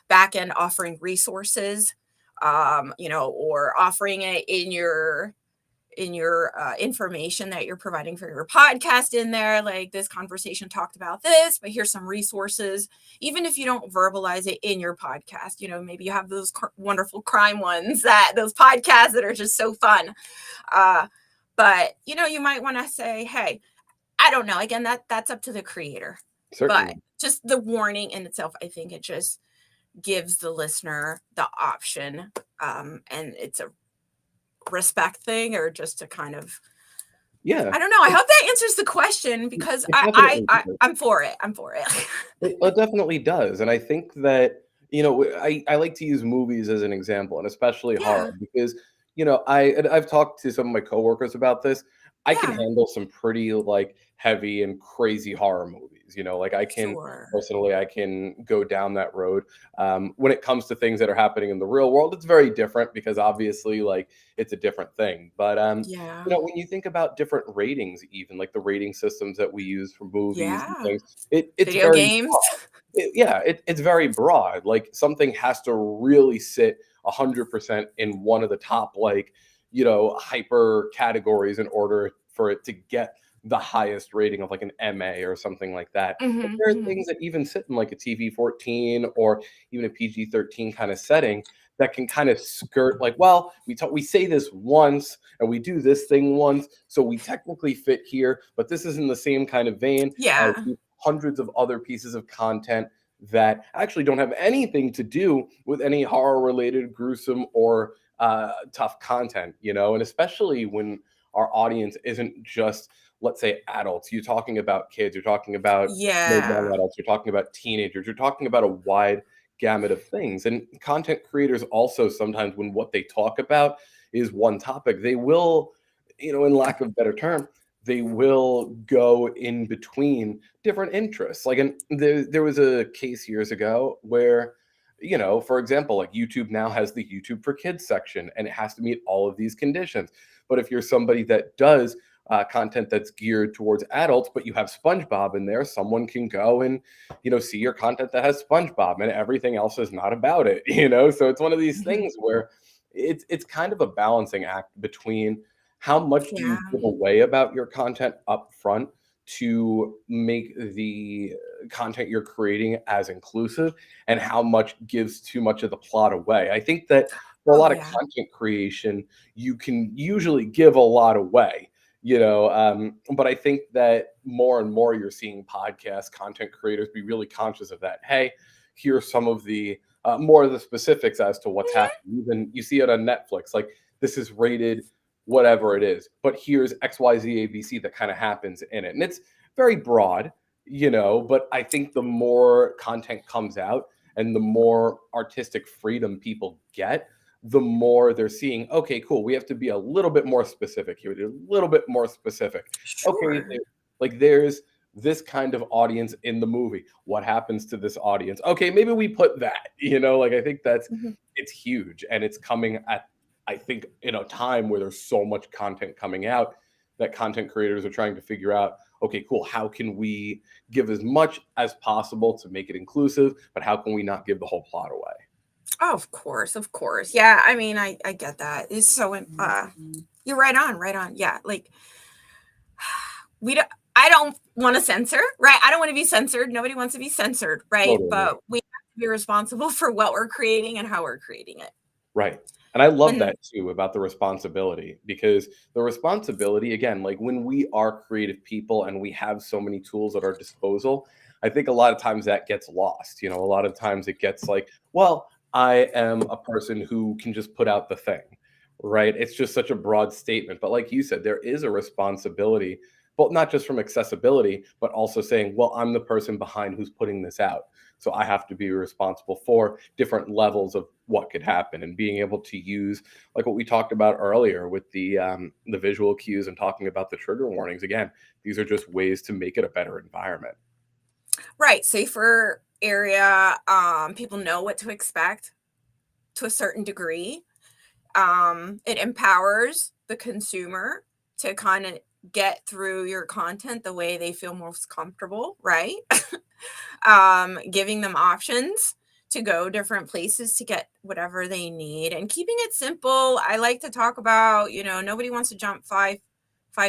Speaker 2: back end offering resources, or offering it in your information that you're providing for your podcast in there. Like, this conversation talked about this, but here's some resources. Even if you don't verbalize it in your podcast, maybe you have those wonderful crime ones, those podcasts that are just so fun. But you might want to say, hey, I don't know. Again, that's up to the creator.
Speaker 1: Certainly.
Speaker 2: But just the warning in itself, I think it just gives the listener the option. And it's a respect thing, or just to kind of, I don't know. I hope that answers the question, because I'm for it.
Speaker 1: It definitely does. And I think that, I like to use movies as an example, and especially horror, because, I've talked to some of my coworkers about this. I can handle some pretty like heavy and crazy horror movies. Like, I can personally, I can go down that road. When it comes to things that are happening in the real world, it's very different, because obviously, like, it's a different thing. But when you think about different ratings, even like the rating systems that we use for movies and things, it's
Speaker 2: video
Speaker 1: very
Speaker 2: games.
Speaker 1: broad. It's very broad. Like, something has to really sit 100% in one of the top, like, hyper categories in order for it to get the highest rating of like an MA or something like that. But
Speaker 2: Mhm,
Speaker 1: there are
Speaker 2: mhm.
Speaker 1: things that even sit in like a TV 14 or even a PG 13 kind of setting that can kind of skirt like, well, we say this once and we do this thing once, so we technically fit here, but this is in the same kind of vein as
Speaker 2: Yeah.
Speaker 1: hundreds of other pieces of content that actually don't have anything to do with any horror related, gruesome, or tough content, and especially when our audience isn't just, let's say, adults. You're talking about kids, you're talking about young
Speaker 2: Yeah.
Speaker 1: adults, you're talking about teenagers, you're talking about a wide gamut of things. And content creators also sometimes, when what they talk about is one topic, they will, in lack of a better term, they will go in between different interests. Like, and there was a case years ago where, for example, like YouTube now has the YouTube for Kids section, and it has to meet all of these conditions. But if you're somebody that does content that's geared towards adults, but you have SpongeBob in there, someone can go and, see your content that has SpongeBob, and everything else is not about it. So it's one of these
Speaker 2: Mhm.
Speaker 1: things where it's kind of a balancing act between how much do
Speaker 2: Yeah.
Speaker 1: you give away about your content up front to make the content you're creating as inclusive, and how much gives too much of the plot away. I think that for a
Speaker 2: Oh,
Speaker 1: lot of
Speaker 2: yeah.
Speaker 1: content creation, you can usually give a lot away, but I think that more and more you're seeing podcast content creators be really conscious of that. Hey, here's some of the more of the specifics as to what's
Speaker 2: Mhm.
Speaker 1: happening. Even you see it on Netflix, like this is rated whatever it is, but here's XYZ ABC that kind of happens in it. And it's very broad, but I think the more content comes out and the more artistic freedom people get, the more they're seeing, okay, cool, we have to be a little bit more specific here, a little bit more specific. Okay,
Speaker 2: Sure.
Speaker 1: like there's this kind of audience in the movie. What happens to this audience? Okay, maybe we put that, like I think
Speaker 2: Mhm.
Speaker 1: it's huge, and it's coming at, I think, in a time where there's so much content coming out that content creators are trying to figure out, okay, cool, how can we give as much as possible to make it inclusive, but how can we not give the whole plot away?
Speaker 2: Oh, of course, of course. Yeah, I mean, I get that. It's so you're right on, right on. Yeah, like we don't I don't want to censor, right? I don't want to be censored. Nobody wants to be censored, right?
Speaker 1: Totally.
Speaker 2: But we have to be responsible for what we're creating and how we're creating it.
Speaker 1: Right. And I love
Speaker 2: And
Speaker 1: that too about the responsibility, because the responsibility, again, like when we are creative people and we have so many tools at our disposal, I think a lot of times that gets lost. A lot of times it gets like, well, I am a person who can just put out the thing, right? It's just such a broad statement. But like you said, there is a responsibility, but not just from accessibility, but also saying, well, I'm the person behind who's putting this out. So I have to be responsible for different levels of what could happen, and being able to use, like what we talked about earlier with the visual cues and talking about the trigger warnings. Again, these are just ways to make it a better environment.
Speaker 2: right, safer area, people know what to expect to a certain degree. It empowers the consumer to kind of get through your content the way they feel most comfortable, right? Giving them options to go different places to get whatever they need and keeping it simple. I like to talk about, nobody wants to jump five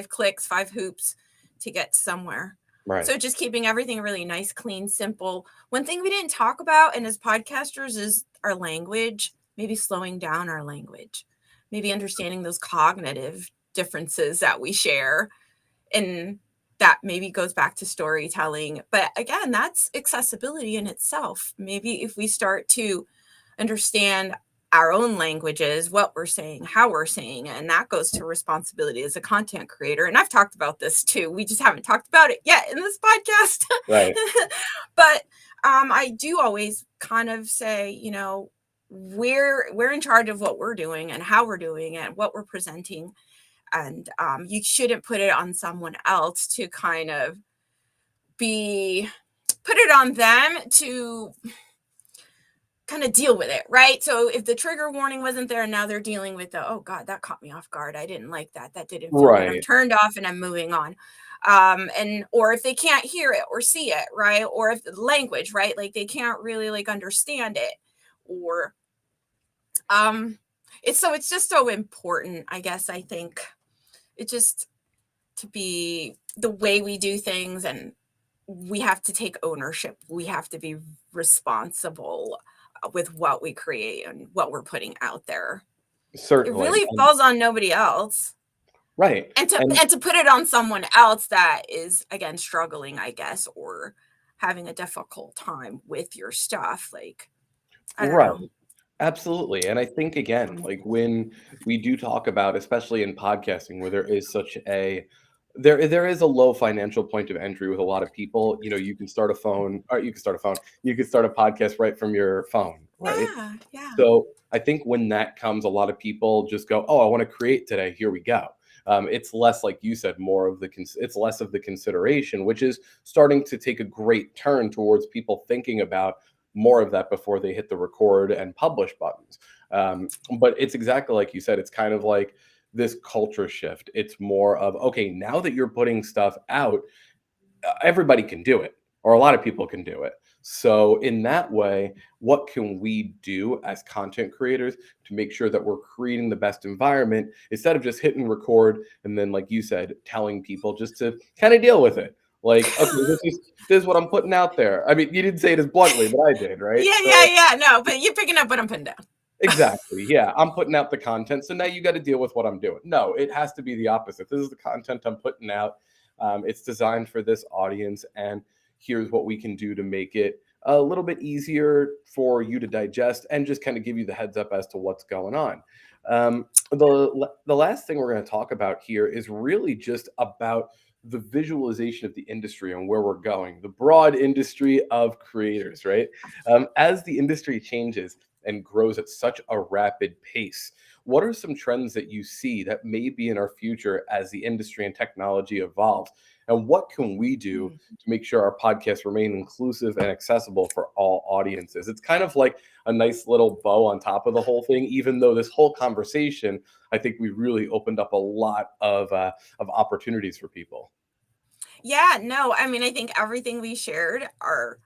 Speaker 2: clicks, five hoops to get somewhere.
Speaker 1: Right.
Speaker 2: So just keeping everything really nice, clean, simple. One thing we didn't talk about, and as podcasters, is our language, maybe slowing down our language, maybe understanding those cognitive differences that we share, and that maybe goes back to storytelling. But again, that's accessibility in itself. Maybe if we start to understand our own languages, what we're saying, how we're saying it, and that goes to responsibility as a content creator. And I've talked about this too. We just haven't talked about it yet in this podcast.
Speaker 1: Right.
Speaker 2: But I do always kind of say, we're in charge of what we're doing and how we're doing it, what we're presenting, and you shouldn't put it on someone else to kind of be put it on them to kind of deal with it, right? So if the trigger warning wasn't there and now they're dealing with the, oh god, that caught me off guard, I didn't like that, that didn't feel good, I'm
Speaker 1: Right.
Speaker 2: turned off and I'm moving on. And or if they can't hear it or see it, right? Or if the language, right, like they can't really like understand it, or um it's just so important, I guess. I think it just to be the way we do things, and we have to take ownership. We have to be responsible with what we create and what we're putting out there. It
Speaker 1: Certainly.
Speaker 2: really falls on nobody else.
Speaker 1: Right.
Speaker 2: And
Speaker 1: And
Speaker 2: to put it on someone else that is, again, struggling, I guess, or having a difficult time with your stuff, like, I don't
Speaker 1: right.
Speaker 2: know.
Speaker 1: Absolutely. And I think again, like when we do talk about, especially in podcasting, where there is such a there is a low financial point of entry with a lot of people. You know, you can start a phone, or you can start a phone, you can start a podcast right from your phone, right?
Speaker 2: Yeah, yeah.
Speaker 1: So I think when that comes, a lot of people just go, "Oh, I want to create today. Here we go." It's less, like you said, more of the it's less of the consideration, which is starting to take a great turn towards people thinking about more of that before they hit the record and publish buttons. But it's exactly like you said. It's kind of like this culture shift. It's more of, okay, now that you're putting stuff out, everybody can do it, or a lot of people can do it. So in that way, what can we do as content creators to make sure that we're creating the best environment instead of just hitting record and then, like you said, telling people just to kind of deal with it? Like, okay, this is what I'm putting out there. I mean, you didn't say it as bluntly, but I did, right?
Speaker 2: Yeah, yeah,
Speaker 1: So
Speaker 2: yeah. No, but you're picking up what I'm putting down.
Speaker 1: exactly. Yeah. I'm putting out the content. So now you got to deal with what I'm doing. No, it has to be the opposite. This is the content I'm putting out. It's designed for this audience. And here's what we can do to make it a little bit easier for you to digest and just kind of give you the heads up as to what's going on. The last thing we're going to talk about here is really just about the visualization of the industry and where we're going, the broad industry of creators, right? As the industry changes and grows at such a rapid pace, what are some trends that you see that may be in our future as the industry and technology evolves? And what can we do
Speaker 2: Mm.
Speaker 1: to make sure our podcasts remain inclusive and accessible for all audiences? It's kind of like a nice little bow on top of the whole thing, even though this whole conversation, I think we really opened up a lot of opportunities for people.
Speaker 2: Yeah, no, I mean, I think everything we shared are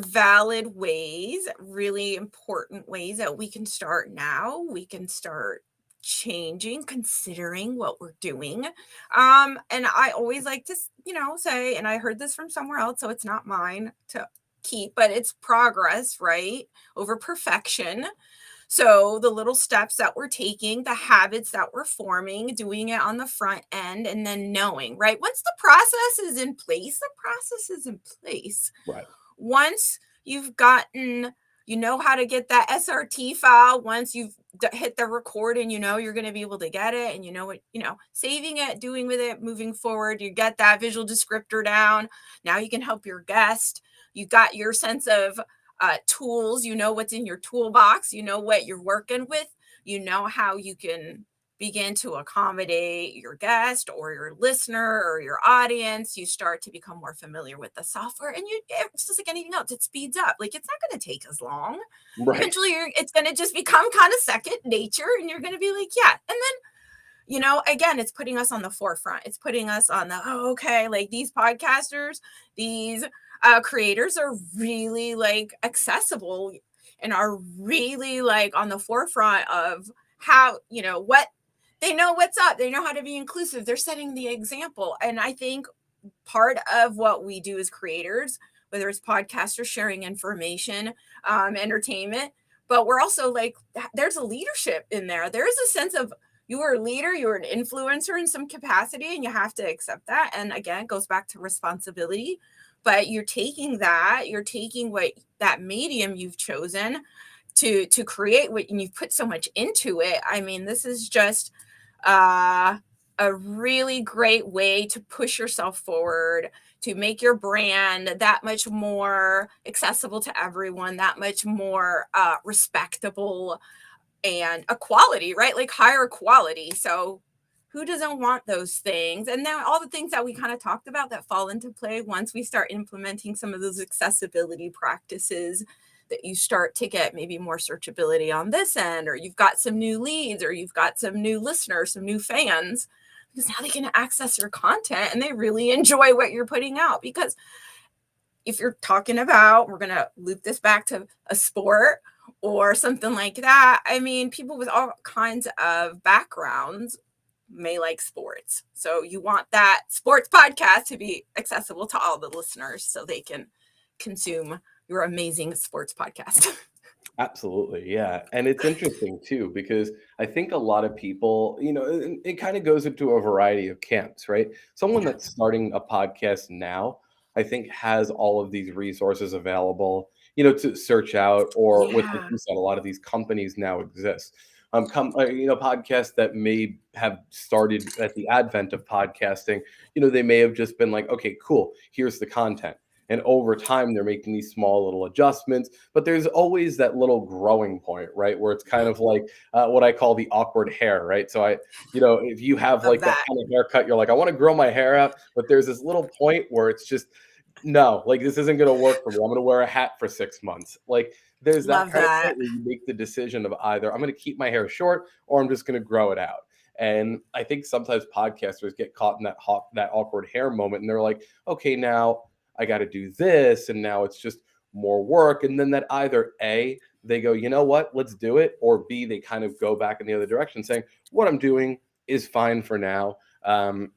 Speaker 2: valid ways, really important ways that we can start now. We can start changing, considering what we're doing. And I always like to, say, and I heard this from somewhere else, so it's not mine to keep, but it's progress, right? Over perfection. So the little steps that we're taking, the habits that we're forming, doing it on the front end, and then knowing, right? Once the process is in place, the process is in place.
Speaker 1: Right.
Speaker 2: Once you've gotten, you know how to get that SRT file, once you've hit the record and you know you're going to be able to get it and you know what, saving it, doing with it, moving forward, you get that visual descriptor down. Now you can help your guest. You got your sense of tools, you know what's in your toolbox, you know what you're working with, you know how you can begin to accommodate your guest or your listener or your audience. You start to become more familiar with the software, and it's just like anything else, it speeds up. Like, it's not going to take as long.
Speaker 1: Right.
Speaker 2: Eventually it's going to just become kind of second nature, and you're going to be like, yeah. And then, again, it's putting us on the forefront. It's putting us on the, oh, okay, like these podcasters, these creators are really like accessible and are really like on the forefront of how, what they know, what's up. They know how to be inclusive. They're setting the example. And I think part of what we do as creators, whether it's podcasters sharing information, entertainment, but we're also like, there's a leadership in there. There's a sense of, you are a leader, you're an influencer in some capacity, and you have to accept that. And again, it goes back to responsibility. But you're taking what that medium you've chosen to create what, and you've put so much into it. I mean, this is just uh, a really great way to push yourself forward, to make your brand that much more accessible to everyone, that much more respectable, and a quality, right? Like higher quality. So who doesn't want those things? And then all the things that we kind of talked about that fall into play once we start implementing some of those accessibility practices, that you start to get maybe more searchability on this end, or you've got some new leads, or you've got some new listeners, some new fans, because now they can access your content and they really enjoy what you're putting out. Because if you're talking about, we're going to loop this back to a sport or something like that. I mean, people with all kinds of backgrounds may like sports. So you want that sports podcast to be accessible to all the listeners so they can consume your amazing sports podcast.
Speaker 1: Absolutely, yeah. And it's interesting too, because I think a lot of people, it kind of goes into a variety of camps, right? Someone
Speaker 2: Yeah.
Speaker 1: that's starting a podcast now, I think has all of these resources available, to search out, or with, like
Speaker 2: Yeah.
Speaker 1: you said, a lot of these companies now exist. Podcasts that may have started at the advent of podcasting, they may have just been like, okay, cool, here's the content. And over time, they're making these small little adjustments, but there's always that little growing point, right? Where it's kind of like what I call the awkward hair, right? So if you have
Speaker 2: Love
Speaker 1: like that
Speaker 2: that.
Speaker 1: kind of haircut, you're like, I want to grow my hair out, but there's this little point where it's just, no, like this isn't going to work for me. I'm going to wear a hat for 6 months. Like there's that
Speaker 2: Love
Speaker 1: kind of
Speaker 2: that.
Speaker 1: point where you make the decision of either I'm going to keep my hair short or I'm just going to grow it out. And I think sometimes podcasters get caught in that awkward hair moment, and they're like, okay, now I got to do this, and now it's just more work. And then that either A, they go, you know what, let's do it, or B, they kind of go back in the other direction saying, what I'm doing is fine for now.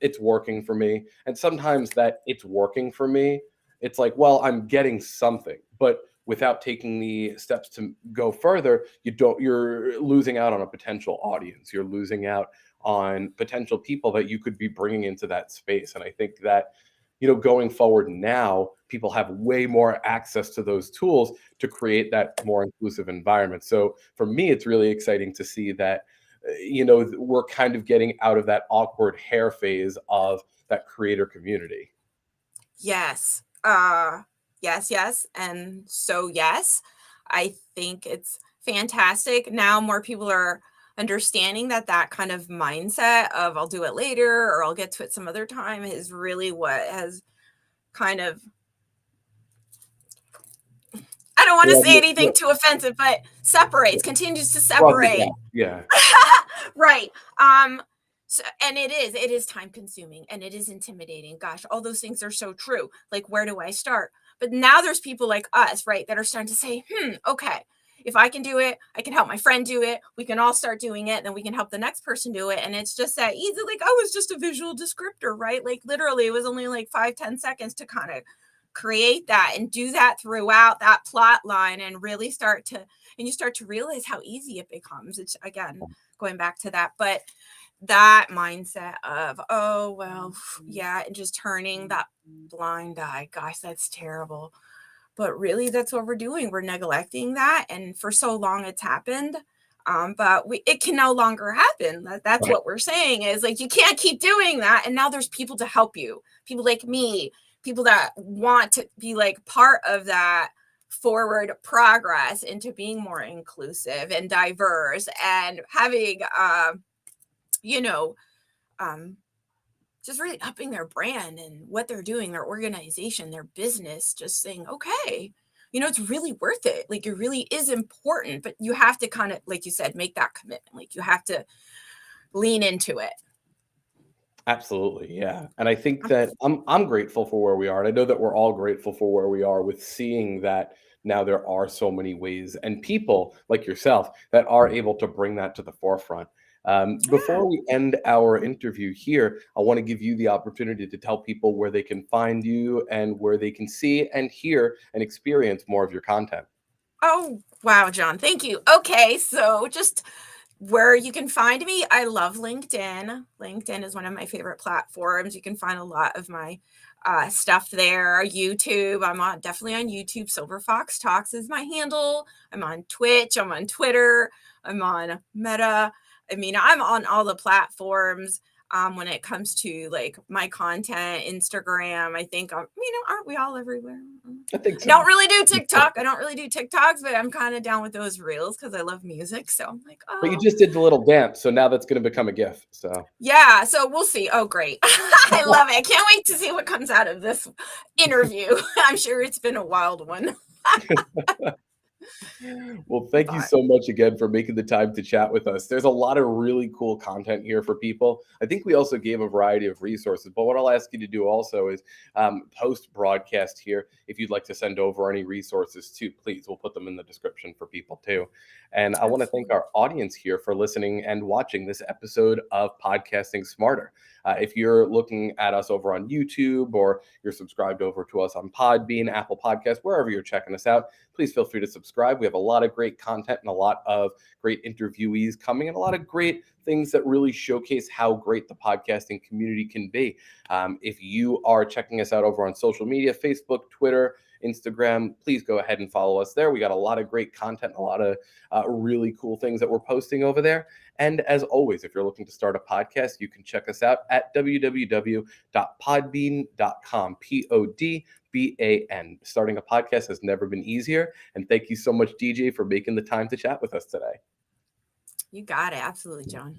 Speaker 1: It's working for me. And sometimes that it's working for me, it's like, well, I'm getting something, but without taking the steps to go further, you're losing out on a potential audience. You're losing out on potential people that you could be bringing into that space. And I think that going forward now, people have way more access to those tools to create that more inclusive environment. So for me, it's really exciting to see that, we're kind of getting out of that awkward hair phase of that creator community.
Speaker 2: Yes. Yes. And so, yes, I think it's fantastic. Now more people are understanding that kind of mindset of I'll do it later or I'll get to it some other time is really what has kind of, I don't want to say anything too offensive, but continues to
Speaker 1: Brought the
Speaker 2: separate.
Speaker 1: gap. Yeah.
Speaker 2: Right. So, and it is time consuming and it is intimidating. Gosh, all those things are so true. Like, where do I start? But now there's people like us, right, that are starting to say, okay, if I can do it, I can help my friend do it. We can all start doing it. Then we can help the next person do it. And it's just that easy. Like, oh, it's just a visual descriptor, right? Like, literally, it was only like 5-10 seconds to kind of create that and do that throughout that plot line and really you start to realize how easy it becomes. It's, again, going back to that, but that mindset of, oh, well, yeah, and just turning that blind eye, gosh, that's terrible. But really, that's what we're doing. We're neglecting that. And for so long it's happened. But it can no longer happen. That's
Speaker 1: Right.
Speaker 2: what we're saying is like, you can't keep doing that. And now there's people to help you, people like me, people that want to be like part of that forward progress into being more inclusive and diverse and having, you know, just really upping their brand and what they're doing, their organization, their business, just saying, okay, it's really worth it. Like, it really is important, but you have to kind of, like you said, make that commitment. Like, you have to lean into it.
Speaker 1: Absolutely, yeah. And I think that I'm grateful for where we are. And I know that we're all grateful for where we are with seeing that now there are so many ways and people like yourself that are able to bring that to the forefront.
Speaker 2: Yeah.
Speaker 1: Before we end our interview here, I want to give you the opportunity to tell people where they can find you and where they can see and hear and experience more of your content.
Speaker 2: Oh, wow, John. Thank you. Okay. So just where you can find me, I love LinkedIn. LinkedIn is one of my favorite platforms. You can find a lot of my stuff there. YouTube, definitely on YouTube. Silver Fox Talks is my handle. I'm on Twitch. I'm on Twitter. I'm on Meta. I mean, I'm on all the platforms. When it comes to like my content, Instagram, I think, aren't we all everywhere?
Speaker 1: I think
Speaker 2: I don't
Speaker 1: so.
Speaker 2: really do TikTok. I don't really do TikToks, but I'm kind of down with those reels because I love music. So I'm like,
Speaker 1: But you
Speaker 2: oh,
Speaker 1: just did the little dance, so now that's going to become a GIF. So
Speaker 2: yeah. So we'll see. Oh, great. I love it. I can't wait to see what comes out of this interview. I'm sure it's been a wild one.
Speaker 1: Well,
Speaker 2: I
Speaker 1: thank you
Speaker 2: thought.
Speaker 1: so much again for making the time to chat with us. There's a lot of really cool content here for people. I think we also gave a variety of resources, but what I'll ask you to do also is post broadcast here. If you'd like to send over any resources too, please, we'll put them in the description for people too. And I want to thank
Speaker 2: Absolutely.
Speaker 1: our audience here for listening and watching this episode of Podcasting Smarter. If you're looking at us over on YouTube or you're subscribed over to us on Podbean, Apple Podcasts, wherever you're checking us out, please feel free to subscribe. We have a lot of great content and a lot of great interviewees coming and a lot of great things that really showcase how great the podcasting community can be. If you are checking us out over on social media, Facebook, Twitter, Instagram, please go ahead and follow us there. We got a lot of great content, a lot of really cool things that we're posting over there. And as always, if you're looking to start a podcast, you can check us out at www.podbean.com. Podban. Starting a podcast has never been easier. And thank you so much, DeeJae, for making the time to chat with us today.
Speaker 2: You got it. Absolutely, John.